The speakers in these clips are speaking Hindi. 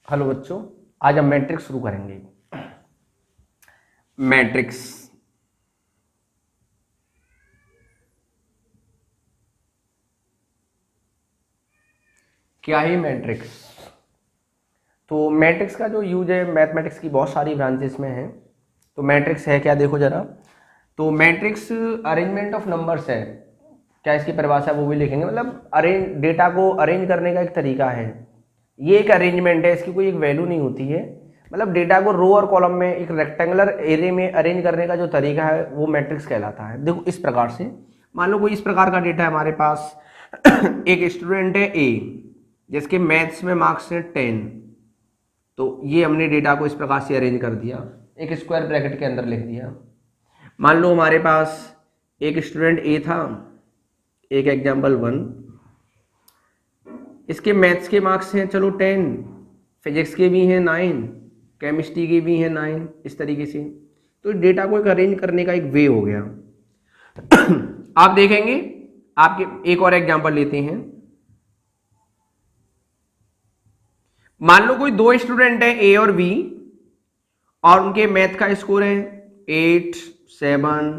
हेलो बच्चों, आज हम मैट्रिक्स शुरू करेंगे। मैट्रिक्स क्या है? मैट्रिक्स तो मैट्रिक्स का जो यूज है, मैथमेटिक्स की बहुत सारी ब्रांचेस में है। तो मैट्रिक्स है क्या, देखो जरा। तो मैट्रिक्स अरेंजमेंट ऑफ नंबर्स है। क्या इसकी परिभाषा वो भी लिखेंगे, मतलब अरेंज डेटा को अरेंज करने का एक तरीका है। ये एक अरेंजमेंट है, इसकी कोई एक वैल्यू नहीं होती है। मतलब डेटा को रो और कॉलम में एक रेक्टेंगुलर एरे में अरेंज करने का जो तरीका है वो मैट्रिक्स कहलाता है। देखो इस प्रकार से, मान लो कोई इस प्रकार का डेटा है हमारे पास। एक स्टूडेंट है ए, जिसके मैथ्स में मार्क्स हैं 10। तो ये हमने डेटा को इस प्रकार से अरेंज कर दिया, एक स्क्वायर ब्रैकेट के अंदर लिख दिया। मान लो हमारे पास एक स्टूडेंट ए था, एक एग्जाम्पल 1। इसके मैथ्स के मार्क्स हैं चलो 10, फिजिक्स के भी हैं 9, केमिस्ट्री के भी हैं 9, इस तरीके से। तो डेटा को एक अरेंज करने का एक वे हो गया। आप देखेंगे, आपके एक और एग्जांपल लेते हैं। मान लो कोई दो स्टूडेंट है ए और बी, और उनके मैथ का स्कोर है 8, 7,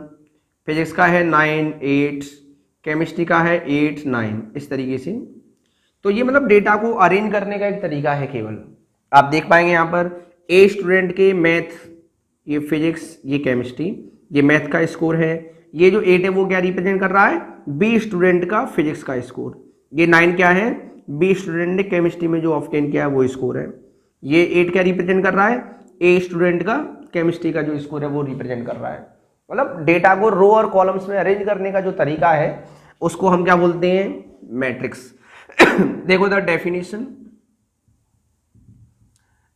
फिजिक्स का है 9, 8, केमिस्ट्री का है 8, 9, इस तरीके से। तो ये मतलब डेटा को अरेंज करने का एक तरीका है केवल। आप देख पाएंगे यहाँ पर ए स्टूडेंट के मैथ, ये फिजिक्स, ये केमिस्ट्री, ये मैथ का स्कोर है। ये जो 8 है वो क्या रिप्रेजेंट कर रहा है? बी स्टूडेंट का फिजिक्स का स्कोर। ये 9 क्या है? बी स्टूडेंट ने केमिस्ट्री में जो ऑब्टेन किया है वो स्कोर है। ये 8 क्या रिप्रेजेंट कर रहा है? ए स्टूडेंट का केमिस्ट्री का जो स्कोर है वो रिप्रेजेंट कर रहा है। मतलब डेटा को रो और कॉलम्स में अरेंज करने का जो तरीका है उसको हम क्या बोलते हैं? मैट्रिक्स। देखो the definition,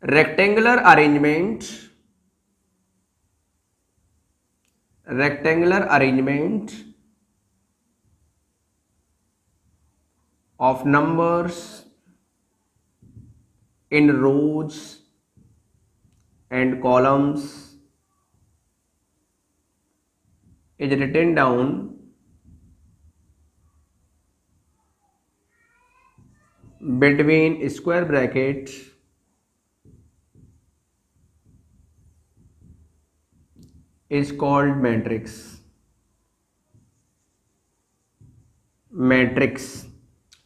rectangular arrangement of numbers in rows and columns is written down between square bracket is called matrix। Matrix,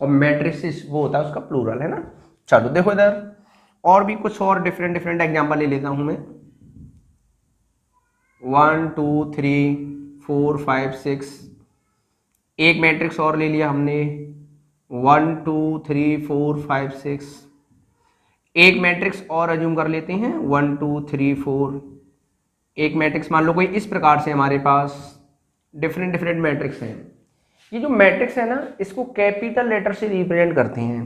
और मैट्रिक्स वो होता है उसका प्लूरल, है ना। चलो देखो इधर और भी कुछ और डिफरेंट डिफरेंट एग्जांपल ले लेता हूं मैं। 1 2 3 4 5 6, एक मैट्रिक्स और ले लिया हमने 1 2 3 4 5 6। एक मैट्रिक्स और अज्यूम कर लेते हैं 1 2 3 4। एक मैट्रिक्स मान लो कोई इस प्रकार से, हमारे पास डिफरेंट डिफरेंट मैट्रिक्स हैं। ये जो मैट्रिक्स है ना, इसको कैपिटल लेटर से रिप्रेजेंट करते हैं।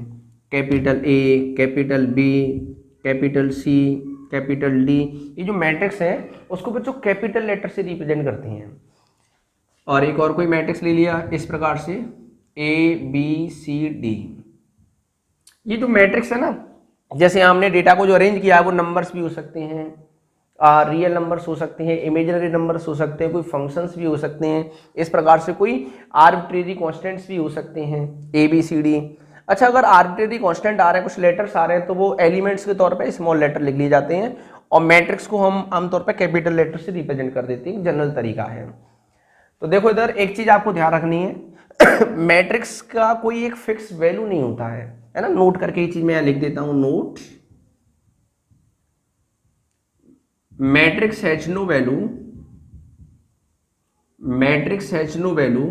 Capital A, capital B, capital C, capital D. ये जो मैट्रिक्स है उसको बच्चों कैपिटल लेटर से रिप्रेजेंट करते हैं। और एक और कोई मैट्रिक्स ले लिया इस प्रकार से ए बी सी डी। ये जो मैट्रिक्स है ना, जैसे हमने डेटा को जो अरेंज किया है वो नंबर्स भी हो सकते हैं, रियल नंबर्स हो सकते हैं, इमेजिनरी नंबर्स हो सकते हैं, कोई फंक्शंस भी हो सकते हैं। इस प्रकार से कोई आर्बिट्रेरी कांस्टेंट्स भी हो सकते हैं, ए बी सी डी। अच्छा, अगर आर्बिट्रेरी कांस्टेंट आ रहे हैं, कुछ लेटर्स आ रहे हैं, तो वो एलिमेंट्स के तौर पे स्मॉल लेटर लिख लिए जाते हैं, और मैट्रिक्स को हम आमतौर पर कैपिटल लेटर से रिप्रेजेंट कर देते हैं। जनरल तरीका है। तो देखो इधर एक चीज आपको ध्यान रखनी है। मैट्रिक्स का कोई एक फिक्स वैल्यू नहीं होता है ना। नोट करके ये चीज मैं लिख देता हूं, note, matrix has no value. Matrix has no value,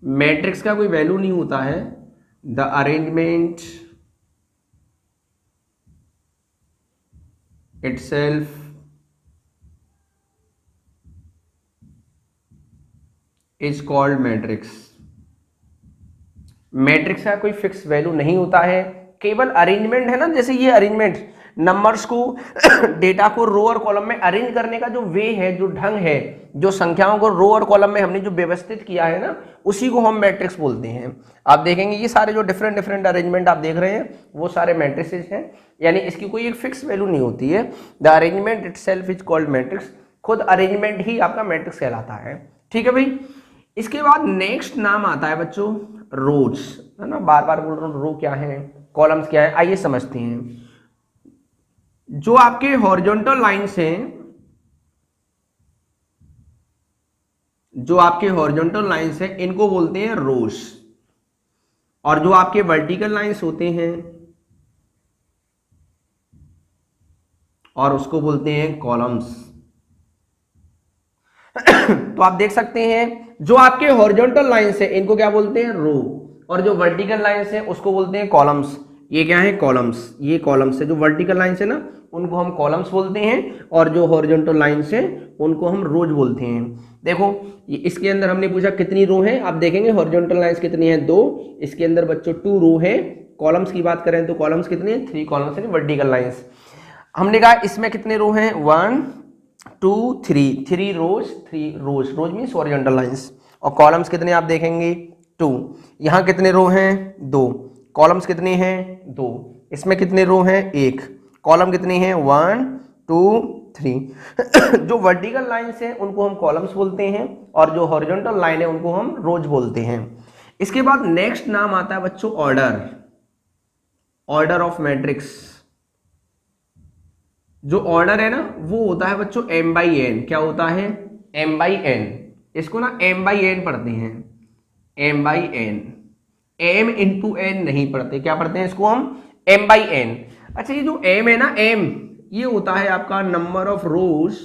matrix का कोई वैल्यू नहीं होता है। The arrangement itself is called matrix. Matrix का कोई फिक्स वैल्यू नहीं होता है, केवल अरेंजमेंट है ना। जैसे ये अरेंजमेंट, नंबर्स को डेटा को रो और कॉलम में अरेंज करने का जो वे है, जो ढंग है, जो संख्याओं को रो और कॉलम में हमने जो व्यवस्थित किया है ना, उसी को हम मैट्रिक्स बोलते हैं। आप देखेंगे ये सारे जो डिफरेंट डिफरेंट अरेंजमेंट आप देख रहे हैं वो सारे मैट्रिसेस हैं, यानी इसकी कोई एक फिक्स वैल्यू नहीं होती है। The arrangement itself is called matrix. खुद अरेंजमेंट ही आपका मैट्रिक्स कहलाता है। ठीक है भाई। इसके बाद नेक्स्ट नाम आता है बच्चों रोज, है ना। बार बार बोल रहा हूँ, रो क्या है, कॉलम्स क्या है, आइए समझते हैं। जो आपके हॉरिजॉन्टल लाइंस हैं, जो आपके हॉरिजॉन्टल लाइंस हैं इनको बोलते हैं रोज, और जो आपके वर्टिकल लाइंस होते हैं और उसको बोलते हैं कॉलम्स। तो आप देख सकते हैं जो आपके हॉरिजॉन्टल लाइंस है इनको क्या बोलते हैं, रो, और जो वर्टिकल लाइंस है उसको बोलते हैं कॉलम्स। ये क्या है, कॉलम्स, ये कॉलम्स है। जो वर्टिकल लाइंस है ना उनको हम कॉलम्स बोलते हैं, और जो हॉरिजॉन्टल लाइंस है उनको हम रोज बोलते हैं। देखो ये इसके अंदर हमने पूछा कितनी रो है, आप देखेंगे हॉरिजॉन्टल लाइंस कितनी है, 2, इसके अंदर बच्चों 2 रो है। कॉलम्स की बात करें तो कॉलम्स कितने हैं, 3 कॉलम्स है वर्टिकल लाइंस। हमने कहा इसमें कितने रो हैं, 1 2 3, 3 रोज, 3 रोज, रोज मीन्स हॉरिजॉन्टल लाइंस। और कॉलम्स कितने आप देखेंगे 2। यहाँ कितने रो हैं, 2, कॉलम्स कितने हैं 2, इसमें कितने रो हैं 1, कॉलम कितने हैं 1 2 3। जो वर्टिकल लाइंस हैं उनको हम कॉलम्स बोलते हैं, और जो हॉरिजॉन्टल लाइन है उनको हम रोज बोलते हैं। इसके बाद नेक्स्ट नाम आता है बच्चों ऑर्डर, ऑर्डर ऑफ मैट्रिक्स। जो ऑर्डर है ना वो होता है बच्चों m/n। क्या होता है, m/n। इसको ना m/n पढ़ते हैं, m/n, m/n नहीं पढ़ते, क्या पढ़ते हैं इसको हम, m/n। अच्छा ये जो m है ना, m ये होता है आपका नंबर ऑफ रोज,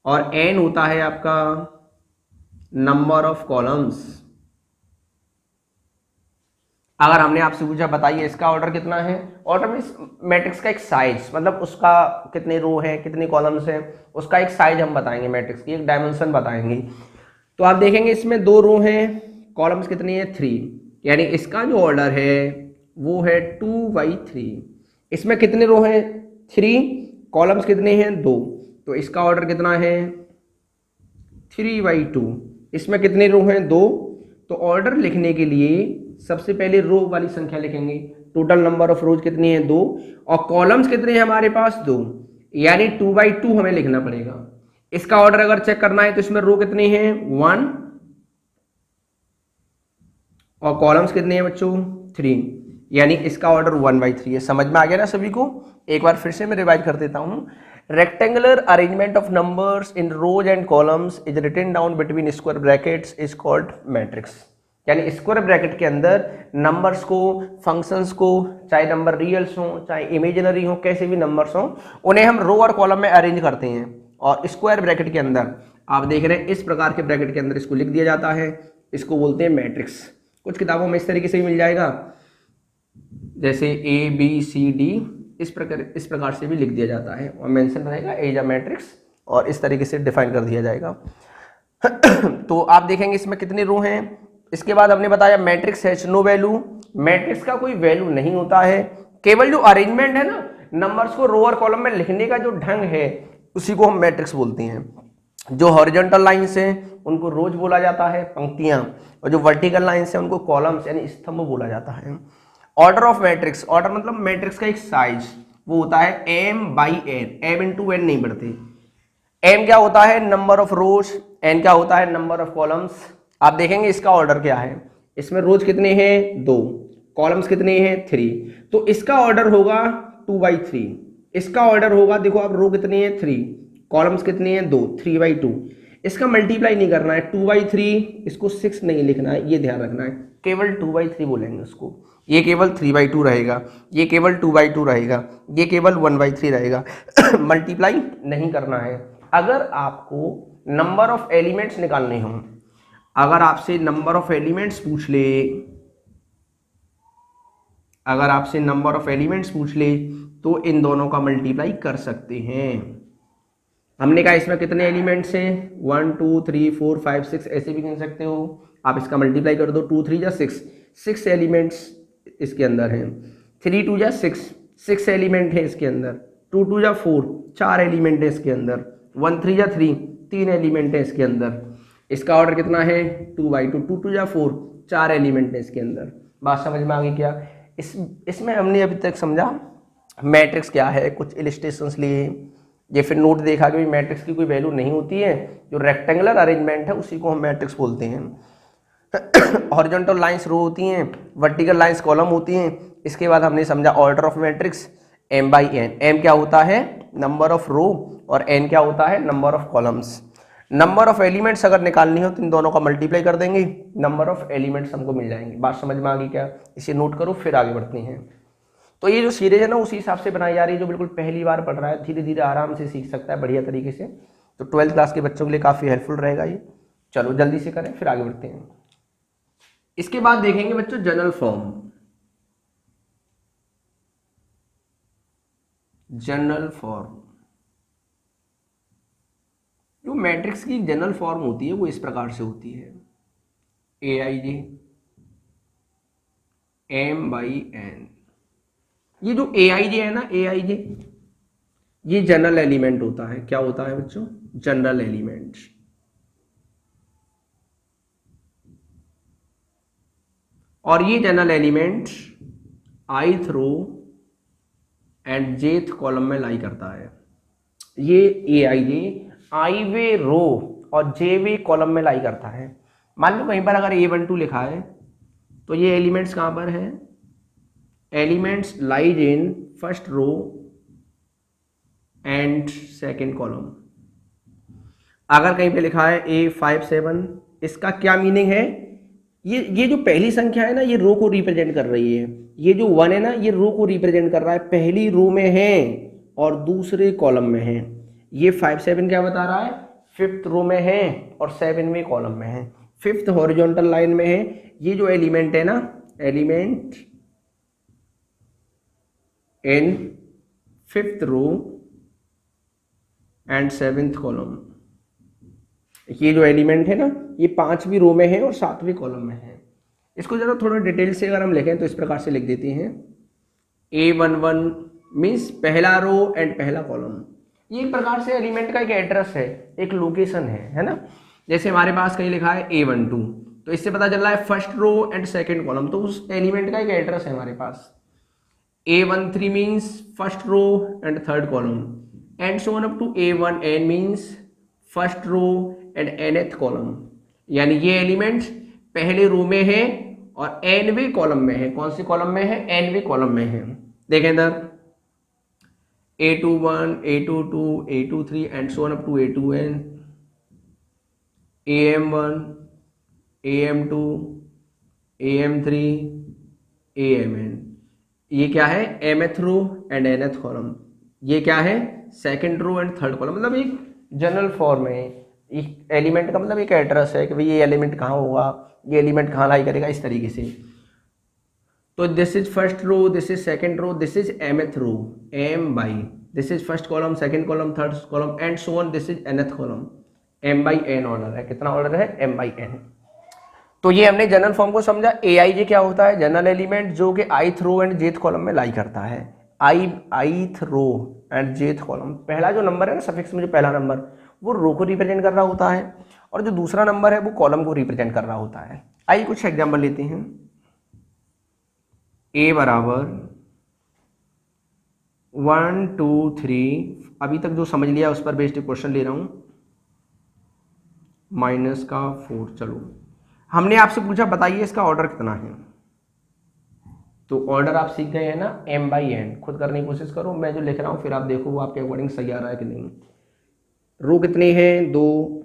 और n होता है आपका नंबर ऑफ कॉलम्स। अगर हमने आपसे पूछा बताइए इसका ऑर्डर कितना है, ऑर्डर मीन्स मैट्रिक्स का एक साइज, मतलब उसका कितने रो है कितने कॉलम्स हैं उसका एक साइज हम बताएंगे, मैट्रिक्स की एक डायमेंशन बताएंगे। तो आप देखेंगे इसमें 2 रो हैं, कॉलम्स कितनी है 3, यानी इसका जो ऑर्डर है वो है 2/3। इसमें कितने रो हैं 3, कॉलम्स कितने हैं 2, तो इसका ऑर्डर कितना है 3/2। इसमें कितने रो हैं 2, तो ऑर्डर लिखने के लिए सबसे पहले रो वाली संख्या लिखेंगे, टोटल नंबर ऑफ रोज कितनी है 2, और कॉलम्स कितने हैं हमारे पास 2, यानी 2/2 हमें लिखना पड़ेगा। इसका ऑर्डर अगर चेक करना है तो इसमें रो कितने हैं 1, और कॉलम्स कितने हैं बच्चों 3, यानी इसका ऑर्डर 1/3 है। समझ में आ गया ना सभी को, एक बार फिर से मैं रिवाइज कर देता हूं। Rectangular arrangement of numbers in rows and columns is written down between square brackets is called matrix. यानी स्क्वायर ब्रैकेट के अंदर नंबर्स को, फंक्शंस को, चाहे नंबर रियल्स हो चाहे इमेजिनरी हो, कैसे भी नंबर्स हो, उन्हें हम रो और कॉलम में अरेंज करते हैं। और स्क्वायर ब्रैकेट के अंदर आप देख रहे हैं इस प्रकार के ब्रैकेट के अंदर इसको लिख दिया जाता है, इसको बोलते हैं मैट्रिक्स। कुछ किताबों में इस तरीके से भी मिल जाएगा, जैसे ABCD, इस प्रकार से भी लिख दिया जाता है, और मेंशन रहेगा एज अ मैट्रिक्स, और इस तरीके से डिफाइन कर दिया जाएगा। तो आप देखेंगे इसमें कितने रो हैं। इसके बाद हमने बताया matrix has no value, matrix का कोई वैल्यू नहीं होता है, केवल जो अरेंजमेंट है ना नंबर्स को रो और कॉलम में लिखने का जो ढंग है उसी को हम मैट्रिक्स बोलते हैं। जो हॉरिजॉन्टल लाइंस हैं उनको रोज बोला जाता है, पंक्तियां, और जो वर्टिकल लाइंस हैं उनको कॉलम्स यानी स्तंभ बोला जाता है। ऑर्डर ऑफ मैट्रिक्स, ऑर्डर मतलब मैट्रिक्स का एक साइज, वो होता है m/n, m/n नहीं बढ़ते। m क्या होता है नंबर ऑफ रोज, n क्या होता है नंबर ऑफ कॉलम्स। आप देखेंगे इसका ऑर्डर क्या है, इसमें रोज कितने हैं 2, कॉलम्स कितने हैं 3, तो इसका ऑर्डर होगा 2/3। इसका ऑर्डर होगा, देखो आप रो कितनी है 3, कॉलम्स कितने हैं 2, 3/2। इसका मल्टीप्लाई नहीं करना है 2/3, इसको 6 नहीं लिखना है, ये ध्यान रखना है, केवल 2/3 बोलेंगे उसको। ये केवल 3/2 रहेगा, ये केवल 2/2 रहेगा, ये केवल 1/3 रहेगा। मल्टीप्लाई नहीं करना है। अगर आपको नंबर ऑफ एलिमेंट्स निकालने हों, अगर आपसे नंबर ऑफ एलिमेंट्स पूछ ले, अगर आपसे नंबर ऑफ एलिमेंट्स पूछ ले तो इन दोनों का मल्टीप्लाई कर सकते हैं। हमने कहा इसमें कितने एलिमेंट्स हैं 1 2 3 4 5 6, ऐसे भी कह सकते हो आप, इसका मल्टीप्लाई कर दो, 2 3 जा 6, 6 एलिमेंट्स इसके अंदर हैं, 3 2 जा 6, 6 एलिमेंट है इसके अंदर, 2 2 जा 4, 4 एलिमेंट है इसके अंदर, 1 3 जा 3, 3 एलिमेंट है इसके अंदर। इसका ऑर्डर कितना है 2/2, 2 2 जा 4, 4 एलिमेंट है इसके अंदर। बात समझ में आ गई क्या। इसमें हमने अभी तक समझा मैट्रिक्स क्या है, कुछ इलिस्ट्रेशंस लिए, ये फिर नोट देखा कि मैट्रिक्स की कोई वैल्यू नहीं होती है, जो रेक्टेंगुलर अरेंजमेंट है उसी को हम मैट्रिक्स बोलते हैं। हॉरिजॉन्टल लाइंस रो होती हैं, वर्टिकल लाइंस कॉलम होती हैं, इसके बाद हमने समझा order of matrix m by n. m क्या होता है? नंबर ऑफ रो, और n क्या होता है? Number of columns. Number of elements अगर निकालनी हो तो इन दोनों का मल्टीप्लाई कर देंगे, नंबर ऑफ एलिमेंट्स हमको मिल जाएंगे। बात समझ में आ गई क्या? इसे नोट करो, फिर आगे बढ़ते हैं। तो ये जो सीरीज है ना उसी हिसाब से बनाई जा रही है, जो बिल्कुल पहली बार पढ़ रहा है धीरे धीरे आराम से सीख सकता है बढ़िया तरीके से। तो 12th क्लास के बच्चों के लिए काफ़ी हेल्पफुल रहेगा ये। चलो जल्दी से करें, फिर आगे बढ़ते हैं। इसके बाद देखेंगे बच्चों जनरल फॉर्म। जनरल फॉर्म, जो मैट्रिक्स की जनरल फॉर्म होती है वो इस प्रकार से होती है, ए आई जे एम बाई एन। ये जो ए आई जे है ना, ए आई जे, ये जनरल एलिमेंट होता है। क्या होता है बच्चों? General element. और ये general element ith row and jth column में लाई करता है। ये ए आई जे आई वे रो और जे वे कॉलम में लाई करता है। मान लो कहीं पर अगर A12 लिखा है तो ये एलिमेंट्स कहाँ पर है? Elements lies in first row and second column. अगर कहीं पे लिखा है A57, इसका क्या मीनिंग है? ये जो पहली संख्या है ना, ये रो को रिप्रेजेंट कर रही है। ये जो 1 है ना, ये रो को रिप्रेजेंट कर रहा है, पहली रो में है और दूसरे कॉलम में है। ये 57 क्या बता रहा है? 5th रो में है और 7वें कॉलम में है, 5th हॉरिजॉन्टल लाइन में है। ये जो एलिमेंट है ना, element in 5th row and 7th column, ये जो एलिमेंट है ना, ये 5वीं रो में है और 7वें कॉलम में है। इसको जरा थोड़ा डिटेल से अगर हम लिखें तो इस प्रकार से लिख देते हैं, A11 मीन्स पहला रो एंड पहला कॉलम। ये एक प्रकार से एलिमेंट का एक एड्रेस है, एक लोकेशन है ना। जैसे हमारे पास कहीं लिखा है A12, तो इससे पता चल रहा है first row and second column, तो उस एलिमेंट का एक एड्रेस है हमारे पास। A13 means first row and third column, and so on up to A1n means first row and nth column. यानी ये एलिमेंट्स पहले रो में है और nवें कॉलम में है। कौन सी कॉलम में है? nवें कॉलम में है। देखें इधर, A21, A22, A23 and so on up to A2n, AM1, AM2, AM3, AMn। ये क्या है? mth row and nth column. ये क्या है? Second row and third column. मतलब एक जनरल फॉर्म है, एक एलिमेंट का मतलब एक एड्रेस है कि भाई ये एलिमेंट कहाँ होगा, ये एलिमेंट कहाँ लाई करेगा, इस तरीके से। तो this is first row, this is second row, this is mth row, m by, this is first column, second column, third column and so on, this is nth column. m by n order है। कितना ऑर्डर है? m by n। तो ये हमने जनरल फॉर्म को समझा। aij क्या होता है? जनरल एलिमेंट जो कि ith row and jth column में लाई करता है। ith row and jth column, पहला जो नंबर है ना सफिक्स में, जो पहला नंबर वो रो को रिप्रेजेंट कर रहा होता है और जो दूसरा नंबर है वो कॉलम को रिप्रेजेंट कर रहा होता है। आइए कुछ एग्जांपल लेते हैं। a बराबर 1 2 3, अभी तक जो समझ लिया उस पर बेस्ड क्वेश्चन ले रहा हूं, माइनस का 4। चलो हमने आपसे पूछा बताइए इसका ऑर्डर कितना है, तो ऑर्डर आप सीख गए हैं ना, m बाई n। खुद करने की कोशिश करो, मैं जो लिख रहा हूँ फिर आप देखो वो आपके अकॉर्डिंग सही आ रहा है कि नहीं। रो कितने हैं? 2,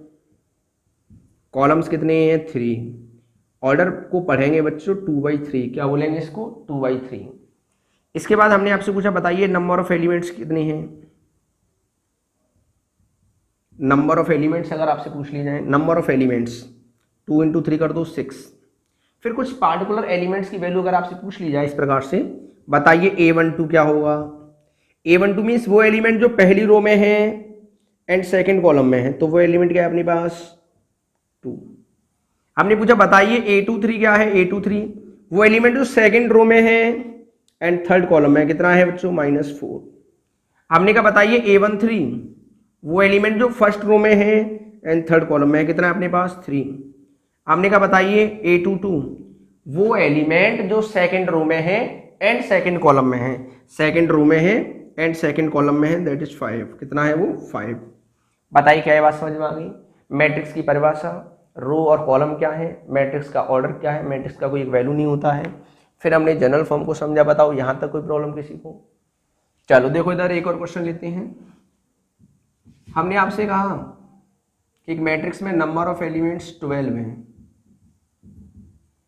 कॉलम्स कितने हैं? 3। ऑर्डर को पढ़ेंगे बच्चों 2/3, क्या बोलेंगे इसको? 2/3। इसके बाद हमने आपसे पूछा बताइए नंबर ऑफ एलिमेंट्स कितने हैं। नंबर ऑफ एलिमेंट्स अगर आपसे पूछ ली जाए, नंबर ऑफ एलिमेंट्स 2 × 3 कर दो 6। फिर कुछ पार्टिकुलर एलिमेंट्स की वैल्यू अगर आपसे पूछ ली जाए इस प्रकार से, बताइए A12 क्या होगा। A12 मीन्स वो एलिमेंट जो पहली रो में है एंड सेकेंड कॉलम में है, तो वो एलिमेंट क्या है अपने पास? 2। हमने पूछा बताइए A23 क्या है। A23 वो एलिमेंट जो सेकेंड रो में है एंड थर्ड कॉलम में, कितना है बच्चों? -4। हमने कहा बताइए A13 वो एलिमेंट जो फर्स्ट रो में है एंड थर्ड कॉलम में है, कितना है अपने पास? 3। हमने कहा बताइए A22 वो एलिमेंट जो सेकेंड रो में है एंड सेकेंड कॉलम में है, सेकेंड रो में है एंड सेकेंड कॉलम में है, दैट इज 5। कितना है वो? 5। बताइए क्या है, बात समझ में आ गई? मैट्रिक्स की परिभाषा, रो और कॉलम क्या है, मैट्रिक्स का ऑर्डर क्या है, मैट्रिक्स का कोई एक वैल्यू नहीं होता है, फिर हमने जनरल फॉर्म को समझा। बताओ यहाँ तक कोई प्रॉब्लम किसी को? चलो देखो इधर एक और क्वेश्चन लेते हैं। हमने आपसे कहा कि एक मैट्रिक्स में नंबर ऑफ एलिमेंट्स 12 है।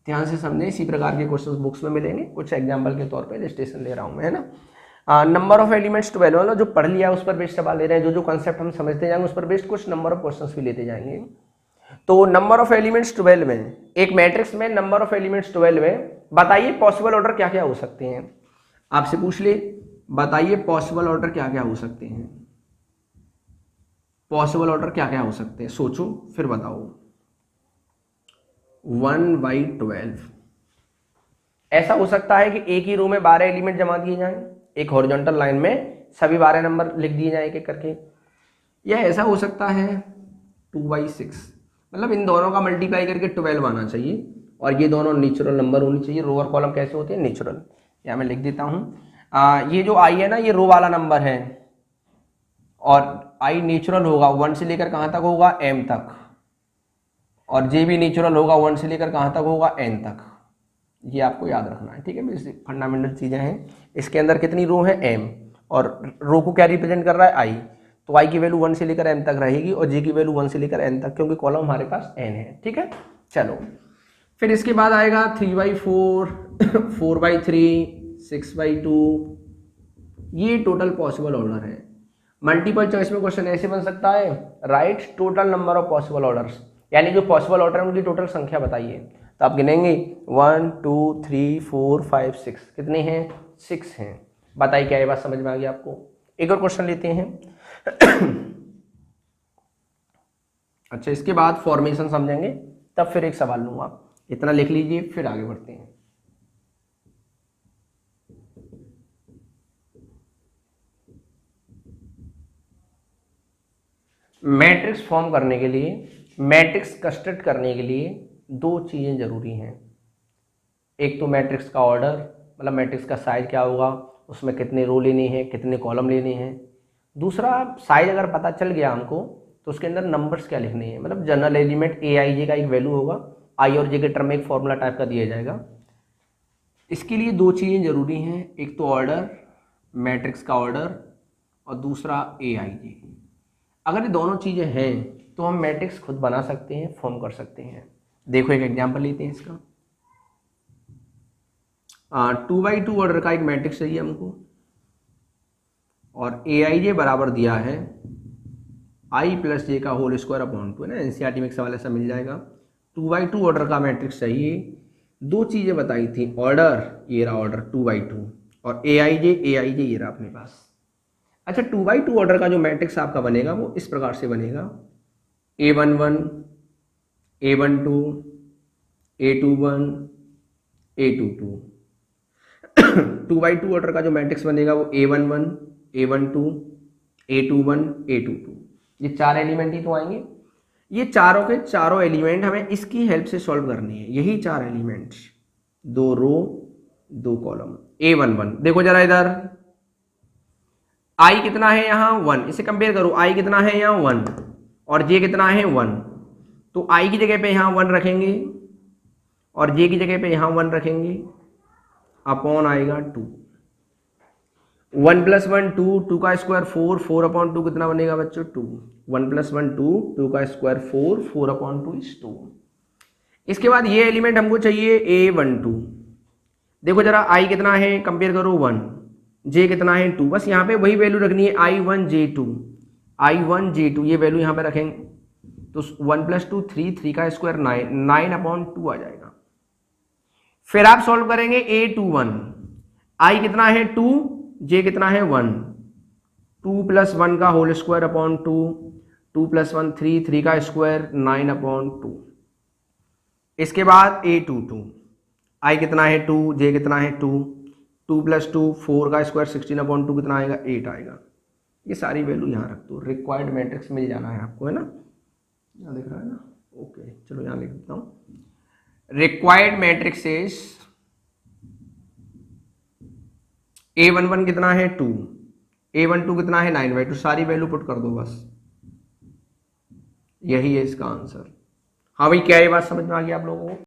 ध्यान से समझें, इसी प्रकार के क्वेश्चंस बुक्स में मिलेंगे, कुछ एग्जांपल के तौर पे रजिस्ट्रेशन ले रहा हूं मैं, है ना। नंबर ऑफ एलिमेंट्स 12, मतलब जो पढ़ लिया उस पर बेस्ड सवाल ले रहे हैं, जो जो कंसेप्ट हम समझते जाएंगे उस पर बेस्ड कुछ नंबर ऑफ क्वेश्चंस भी लेते जाएंगे। तो नंबर ऑफ एलिमेंट्स 12 में, एक मैट्रिक्स में नंबर ऑफ एलिमेंट्स 12 में, बताइए पॉसिबल ऑर्डर क्या क्या हो सकते हैं। आपसे पूछ ले, बताइए पॉसिबल ऑर्डर क्या क्या हो सकते हैं, पॉसिबल ऑर्डर क्या क्या हो सकते हैं, सोचो फिर बताओ। 1/12 ऐसा हो सकता है कि एक ही रो में 12 एलिमेंट जमा दिए जाएं, एक हॉरिजॉन्टल लाइन में सभी 12 नंबर लिख दिए जाएं एक एक करके। या ऐसा हो सकता है 2/6, मतलब इन दोनों का मल्टीप्लाई करके 12 आना चाहिए, और ये दोनों नेचुरल नंबर होनी चाहिए। रो और कॉलम कैसे होते हैं? नेचुरल। या मैं लिख देता हूँ, ये जो आई है ना, ये रो वाला नंबर है, और आई नेचुरल होगा 1 से लेकर कहाँ तक होगा? m तक, और जे भी नेचुरल होगा 1 से लेकर कहाँ तक होगा? n तक। ये आपको याद रखना है, ठीक है। बेसिक फंडामेंटल चीजें हैं। इसके अंदर कितनी रो है? m, और रो को क्या रिप्रेजेंट कर रहा है? i। तो i की वैल्यू 1 से लेकर m तक रहेगी, और j की वैल्यू 1 से लेकर n तक, क्योंकि कॉलम हमारे पास n है, ठीक है। चलो फिर इसके बाद आएगा 3/4, 4/3, 6/2। ये टोटल पॉसिबल ऑर्डर है। मल्टीपल चॉइस में क्वेश्चन ऐसे बन सकता है, right total number of possible orders, यानी जो पॉसिबल ऑर्डर है उनकी टोटल संख्या बताइए। तो आप गिनेंगे 1 2 3 4 5 6, कितने हैं? 6 हैं। बताइए क्या ये बात समझ में आ गई आपको? एक और क्वेश्चन लेते हैं। अच्छा, इसके बाद फॉर्मेशन समझेंगे, तब फिर एक सवाल लूंगा। इतना लिख लीजिए, फिर आगे बढ़ते हैं। मैट्रिक्स फॉर्म करने के लिए, मैट्रिक्स कंस्ट्रक्ट करने के लिए दो चीजें जरूरी हैं। एक तो मैट्रिक्स का ऑर्डर, मतलब मैट्रिक्स का साइज क्या होगा, उसमें कितने रो लेने हैं, कितने कॉलम लेने हैं। दूसरा, साइज अगर पता चल गया हमको तो उसके अंदर नंबर्स क्या लिखने हैं, मतलब जनरल एलिमेंट ए आई जे का एक वैल्यू होगा, आई और जे के टर्म में एक फॉर्मूला टाइप का दिया जाएगा। इसके लिए दो चीज़ें जरूरी हैं, एक तो ऑर्डर, मैट्रिक्स का ऑर्डर, और दूसरा ए आई जे। अगर ये दोनों चीज़ें हैं तो हम मैट्रिक्स खुद बना सकते हैं, फॉर्म कर सकते हैं। देखो एक एग्जांपल लेते हैं इसका। 2/2 ऑर्डर का एक मैट्रिक्स चाहिए हमको, और ए आई जे बराबर दिया है आई प्लस जे का होल स्क्वायर अपॉन 2, है ना। एनसीईआरटी में एक सवाल ऐसा मिल जाएगा। 2/2 ऑर्डर का मैट्रिक्स चाहिए। दो चीज़ें बताई थी, ऑर्डर, ये रहा ऑर्डर 2/2, और ए आई जे ये रहा अपने पास। अच्छा, 2/2 ऑर्डर का जो मैट्रिक्स आपका बनेगा वो इस प्रकार से बनेगा, A11, A12, A21, A22। 2/2 order का जो मैट्रिक्स बनेगा वो A11, A12, A21, A22, ये चार एलिमेंट ही तो आएंगे। ये चारों के चारों एलिमेंट हमें इसकी हेल्प से सॉल्व करनी है। यही चार एलिमेंट, दो रो दो कॉलम। A11 देखो जरा इधर, आई कितना है यहाँ? 1। इसे कंपेयर करो, आई कितना है यहाँ? 1, और जे कितना है? 1। तो आई की जगह पे यहाँ 1 रखेंगे, और जे की जगह पे यहाँ 1 रखेंगे, अपॉन आएगा 2। 1 + 1 2, 2 का स्क्वायर 4, 4/2 कितना बनेगा बच्चों? 2। 1 + 1 2, 2 का स्क्वायर 4, 4/2 इज 2। इसके बाद ये एलिमेंट हमको चाहिए A12। देखो जरा, आई कितना है? कंपेयर करो 1, जे कितना है? 2। बस यहाँ पे वही वैल्यू रखनी है, I1 J2, I1 J2, ये वैल्यू यहाँ पे रखेंगे। तो 1 + 2 3, 3 का स्क्वायर 9, 9/2 आ जाएगा। फिर आप सॉल्व करेंगे A21, आई कितना है? 2, जे कितना है? 1, 2 + 1 का होल स्क्वायर अपॉन 2, 2 + 1 3, 3 का स्क्वायर 9/2। इसके बाद A22, आई कितना है? 2, जे कितना है? 2, 2 + 2 4 का स्क्वायर 16/2 कितना आएगा? 8 आएगा। ये सारी वैल्यू यहाँ रख दो, रिक्वायर्ड मैट्रिक्स मिल जाना है आपको, है ना। यहाँ दिख रहा है ना? ओके, चलो यहाँ लिख देता हूँ। रिक्वायर्ड मैट्रिक्स इज A11 कितना है? 2, A12 कितना है? 9/2। सारी वैल्यू पुट कर दो बस, यही है इसका आंसर। हाँ भाई, क्या ये बात समझ में आ गई आप लोगों को?